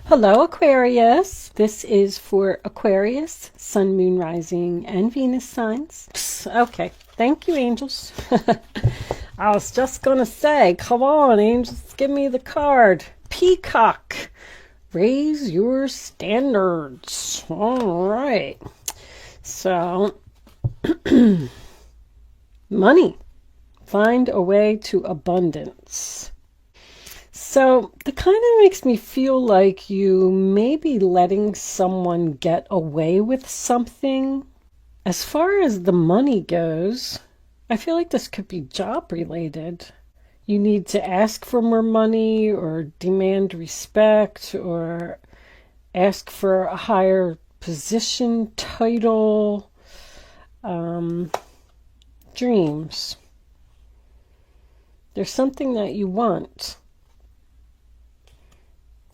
Hello, Aquarius. This is for Aquarius, Sun, Moon, Rising, and Venus signs. Okay, thank you, angels. I was just going to say, come on, angels, give me the card. Peacock, raise your standards. All right. So, money. Find a way to abundance. So that kind of makes me feel like you may be letting someone get away with something. As far as the money goes, I feel like this could be job related. You need to ask for more money or demand respect or ask for a higher position, title, dreams. There's something that you want.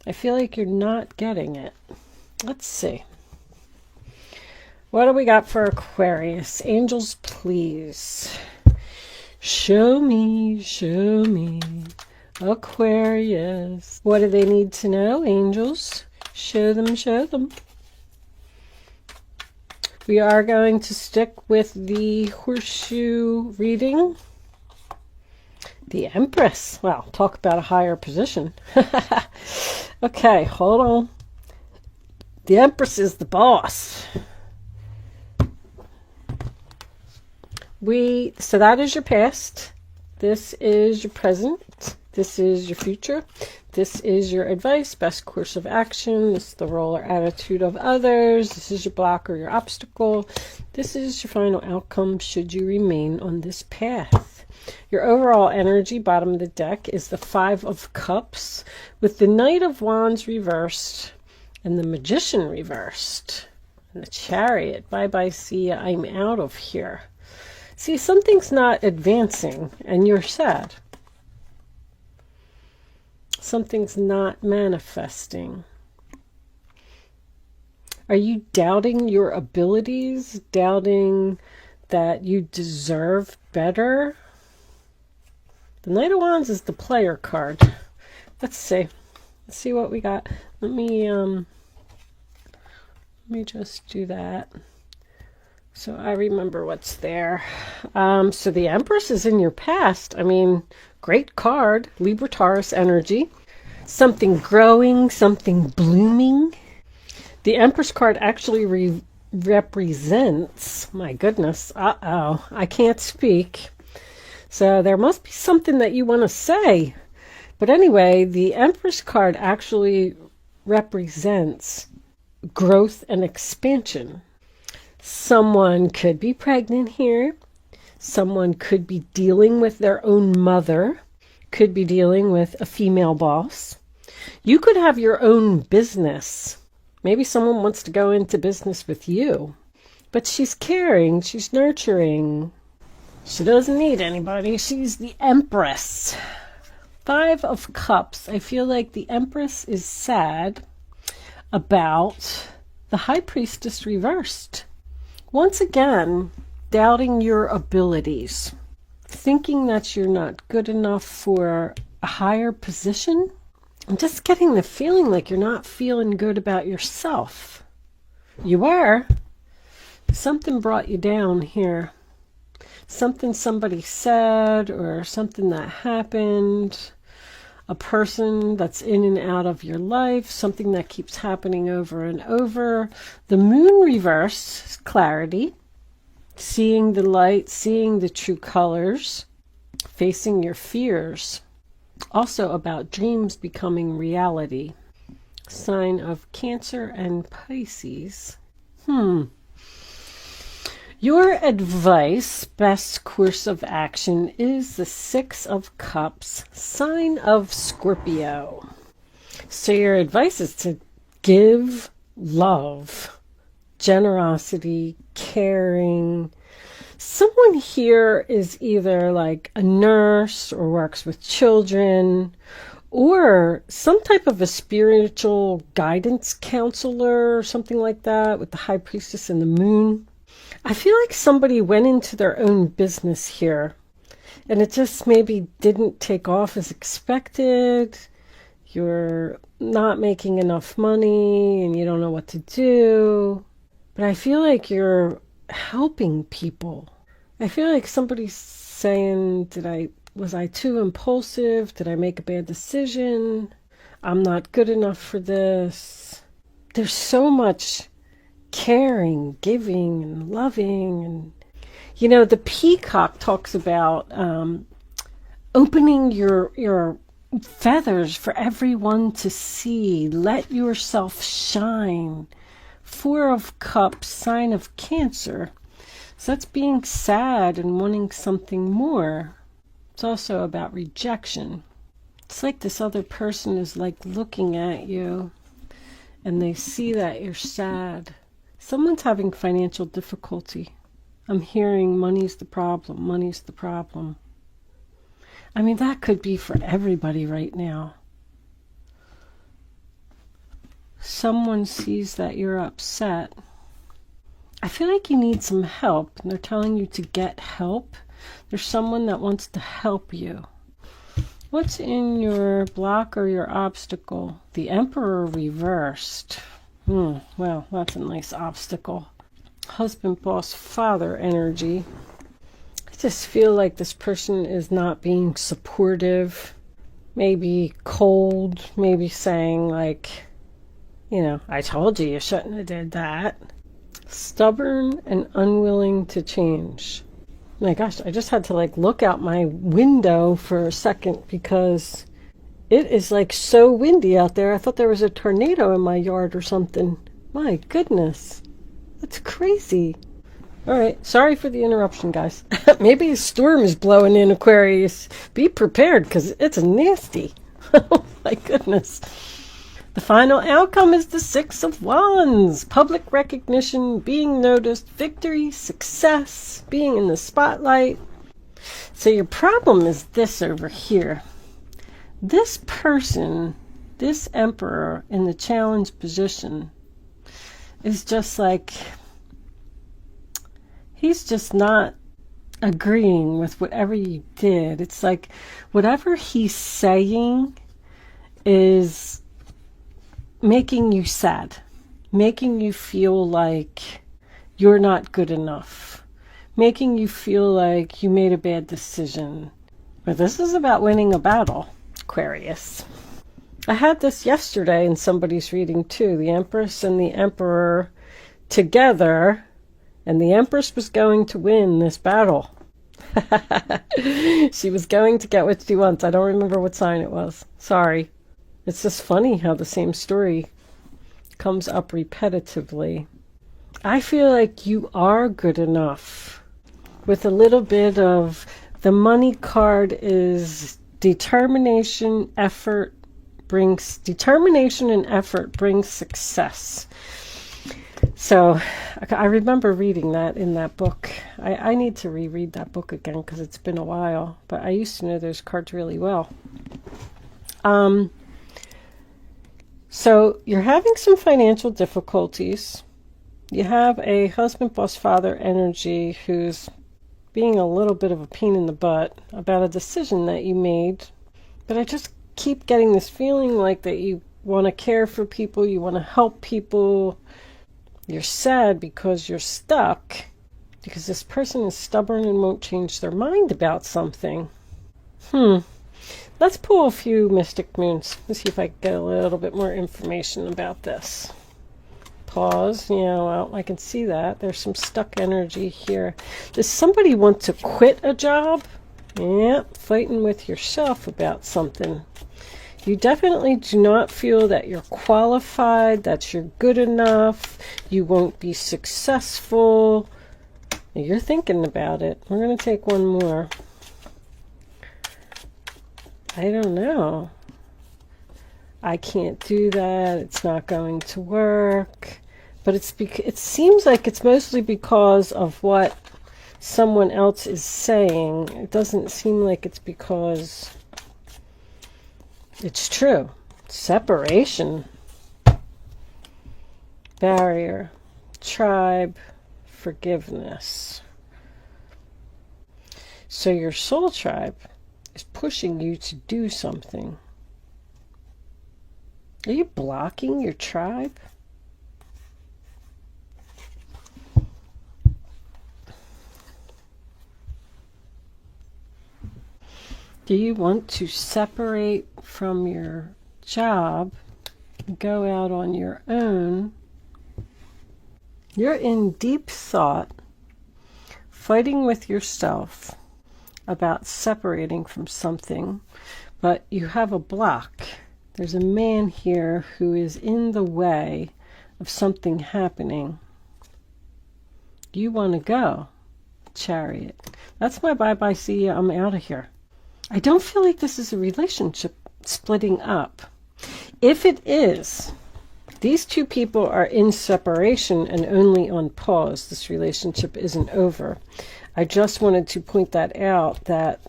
I feel like you're not getting it. Let's see. What do we got for Aquarius? Angels, please. Show me, Aquarius. What do they need to know, angels? Show them, show them. We are going to stick with the horseshoe reading. The Empress. Wow, talk about a higher position. Okay, hold on. The Empress is the boss. So that is your past. This is your present. This is your future. This is your advice, best course of action. This is the role or attitude of others. This is your block or your obstacle. This is your final outcome should you remain on this path. Your overall energy, bottom of the deck, is the Five of Cups with the Knight of Wands reversed and the Magician reversed. And the Chariot. Bye-bye, see ya, I'm out of here. See, something's not advancing and you're sad. Something's not manifesting. Are you doubting your abilities? Doubting that you deserve better? The Knight of Wands is the player card. Let's see. Let's see what we got. Let me just do that so I remember what's there. So the Empress is in your past. I mean, great card. Libra Taurus energy. Something growing, something blooming. The Empress card actually represents, my goodness, I can't speak. So there must be something that you want to say. But anyway, the Empress card actually represents growth and expansion. Someone could be pregnant here. Someone could be dealing with their own mother. Could be dealing with a female boss. You could have your own business. Maybe someone wants to go into business with you. But she's caring. She's nurturing. She doesn't need anybody. She's the Empress. Five of Cups. I feel like the Empress is sad about the High Priestess reversed. Once again, doubting your abilities. Thinking that you're not good enough for a higher position. I'm just getting the feeling like you're not feeling good about yourself. You are. Something brought you down here. Something somebody said or something that happened, a person that's in and out of your life, something that keeps happening over and over. The Moon reverse is clarity, seeing the light, seeing the true colors, facing your fears. Also about dreams becoming reality. Sign of Cancer and Pisces. Your advice, best course of action, is the Six of Cups, sign of Scorpio. So your advice is to give love, generosity, caring. Someone here is either like a nurse or works with children or some type of a spiritual guidance counselor or something like that with the High Priestess and the Moon. I feel like somebody went into their own business here and it just maybe didn't take off as expected. you're not making enough money and you don't know what to do. But I feel like you're helping people. I feel like somebody's saying, was I too impulsive? Did I make a bad decision? I'm not good enough for this. There's so much caring, giving, and loving. And, you know, the peacock talks about opening your feathers for everyone to see. Let yourself shine. Four of Cups, sign of Cancer. So that's being sad and wanting something more. It's also about rejection. It's like this other person is like looking at you and they see that you're sad. Someone's having financial difficulty. I'm hearing money's the problem, money's the problem. I mean, that could be for everybody right now. Someone sees that you're upset. I feel like you need some help, and they're telling you to get help. There's someone that wants to help you. What's in your block or your obstacle? The Emperor reversed. Well, that's a nice obstacle. Husband, boss, father energy. I just feel like this person is not being supportive. Maybe cold. Maybe saying like, you know, I told you you shouldn't have did that. Stubborn and unwilling to change. My gosh, I just had to like look out my window for a second because it is like so windy out there. I thought there was a tornado in my yard or something. My goodness, that's crazy. All right, sorry for the interruption, guys. Maybe a storm is blowing in, Aquarius. Be prepared because it's nasty. Oh my goodness. The final outcome is the Six of Wands. Public recognition, being noticed, victory, success, being in the spotlight. So your problem is this over here. This person, this Emperor in the challenge position is just like, he's just not agreeing with whatever you did. It's like whatever he's saying is making you sad, making you feel like you're not good enough, making you feel like you made a bad decision. But this is about winning a battle, Aquarius. I had this yesterday in somebody's reading too, the Empress and the Emperor together, and the Empress was going to win this battle. She was going to get what she wants. I don't remember what sign it was. Sorry. It's just funny how the same story comes up repetitively. I feel like you are good enough. With a little bit of the money card is determination, effort brings success. So I remember reading that in that book. I need to reread that book again because it's been a while, but I used to know those cards really well. So you're having some financial difficulties. You have a husband, boss, father energy who's being a little bit of a pain in the butt about a decision that you made. But I just keep getting this feeling like that you want to care for people, you want to help people. You're sad because you're stuck, because this person is stubborn and won't change their mind about something. Let's pull a few mystic moons. Let's see if I can get a little bit more information about this. Pause. Yeah, well, I can see that. There's some stuck energy here. Does somebody want to quit a job? Yeah, fighting with yourself about something. You definitely do not feel that you're qualified, that you're good enough. You won't be successful. You're thinking about it. We're going to take one more. I don't know. I can't do that. It's not going to work. But it seems like it's mostly because of what someone else is saying. It doesn't seem like it's because it's true. Separation. Barrier. Tribe. Forgiveness. So your soul tribe is pushing you to do something. Are you blocking your tribe? Do you want to separate from your job, go out on your own? You're in deep thought, fighting with yourself about separating from something, but you have a block. There's a man here who is in the way of something happening. You want to go, Chariot. That's my bye-bye, see ya, I'm out of here. I don't feel like this is a relationship splitting up. If it is, these two people are in separation and only on pause. This relationship isn't over. I just wanted to point that out, that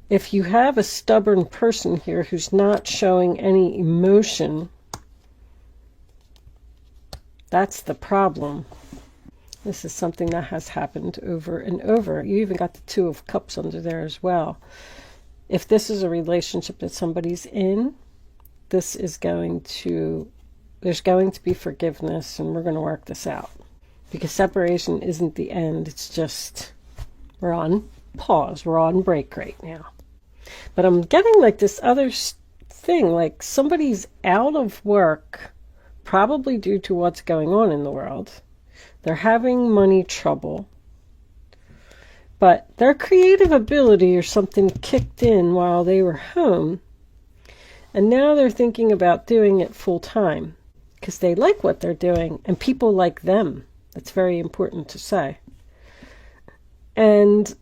if you have a stubborn person here who's not showing any emotion, that's the problem. This is something that has happened over and over. You even got the Two of Cups under there as well. If this is a relationship that somebody's in, this is going to, there's going to be forgiveness, and we're going to work this out. Because separation isn't the end. It's just, we're on pause. We're on break right now. But I'm getting like this other thing, like somebody's out of work, probably due to what's going on in the world. They're having money trouble, but their creative ability or something kicked in while they were home, and now they're thinking about doing it full time because they like what they're doing and people like them. That's very important to say. And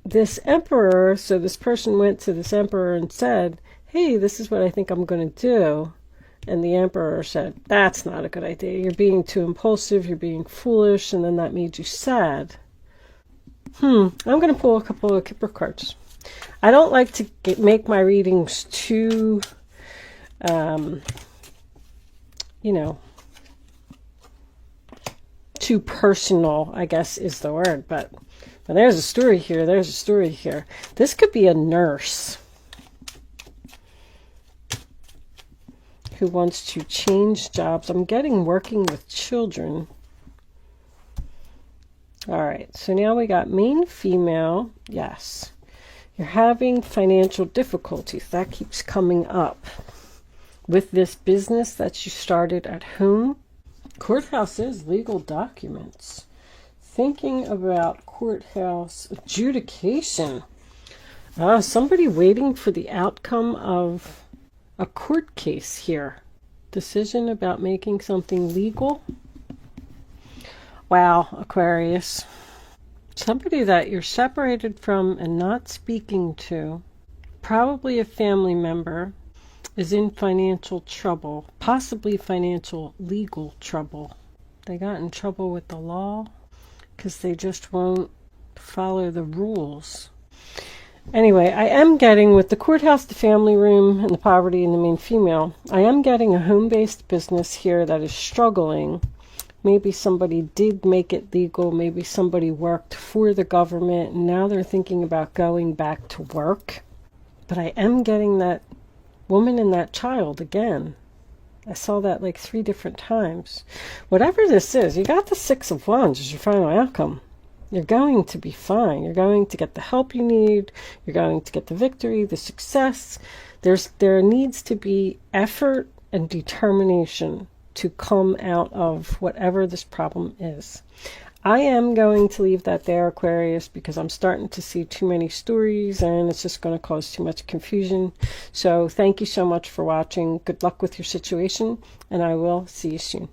this emperor, so this person went to this emperor and said, hey, this is what I think I'm going to do. And the emperor said, that's not a good idea. You're being too impulsive. You're being foolish. And then that made you sad. I'm going to pull a couple of Kipper cards. I don't like to make my readings too, too personal, I guess is the word. But there's a story here. There's a story here. This could be a nurse who wants to change jobs. I'm getting working with children. All right, so now we got main female. Yes, you're having financial difficulties. That keeps coming up with this business that you started at home. Courthouse is legal documents. Thinking about courthouse adjudication. Somebody waiting for the outcome of a court case here. Decision about making something legal. Wow, Aquarius. Somebody that you're separated from and not speaking to, probably a family member, is in financial trouble, possibly financial legal trouble. They got in trouble with the law because they just won't follow the rules. Anyway, I am getting, with the courthouse, the family room, and the poverty, and the main female, I am getting a home-based business here that is struggling. Maybe somebody did make it legal. Maybe somebody worked for the government, and now they're thinking about going back to work. But I am getting that woman and that child again. I saw that like 3 different times. Whatever this is, you got the Six of Wands as your final outcome. You're going to be fine. You're going to get the help you need. You're going to get the victory, the success. There needs to be effort and determination to come out of whatever this problem is. I am going to leave that there, Aquarius, because I'm starting to see too many stories and it's just going to cause too much confusion. So thank you so much for watching. Good luck with your situation, and I will see you soon.